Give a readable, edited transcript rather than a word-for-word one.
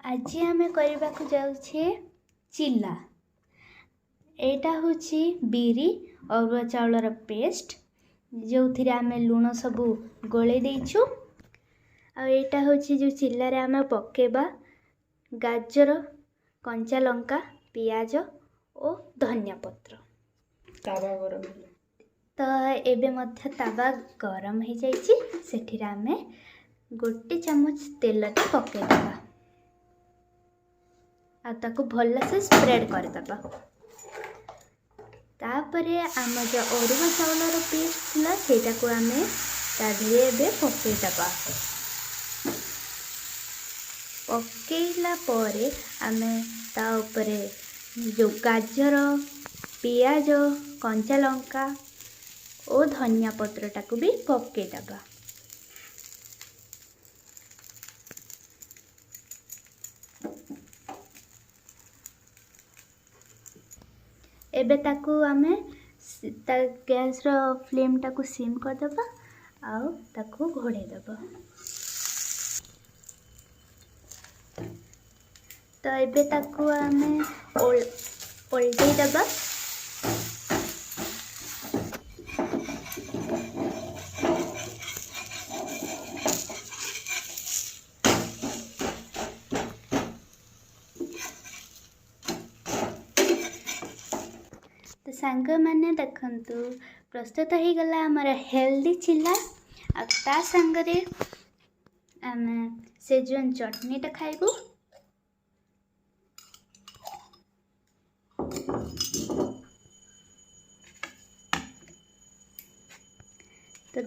आज आम करने को जाऊे चिल्ला। एटा होची बिरी अरुआ चाउलर पेस्ट जो थी आम लुण सब गोले देचु। आटा होची जो चिल्लार आम पकेबा गाजर कंचा लंका पियाज और धनिया पत्र। तावा गरम तो एबे मध्य तावा गरम हो जाइए सेठी आम गोटे चामच तेल पकेदबा ताको भल से स्प्रेड करदबा। तापरे आम जो अरुआ चाउलर पेस्ट थिला सेटा को आम ताधीरे एबे पकेदबा। पकेला परे आम ता उपरे जो गाजर पियाज कंचा लंका और धनिया पत्रटा को भी पकेदबा। एबे ताकू आमे गैस रो फ्लेम टाकू सिम करदबा आउ ताकू घोड़े दबा। तो एबे ताकू आमे ओल्टे दबा। तो सांग मैंने देखंतु प्रस्तुत हो गला आमर हेल्दी चिल्ला। आ ता संगरे आम सेजवान चटनीटा खाइबू।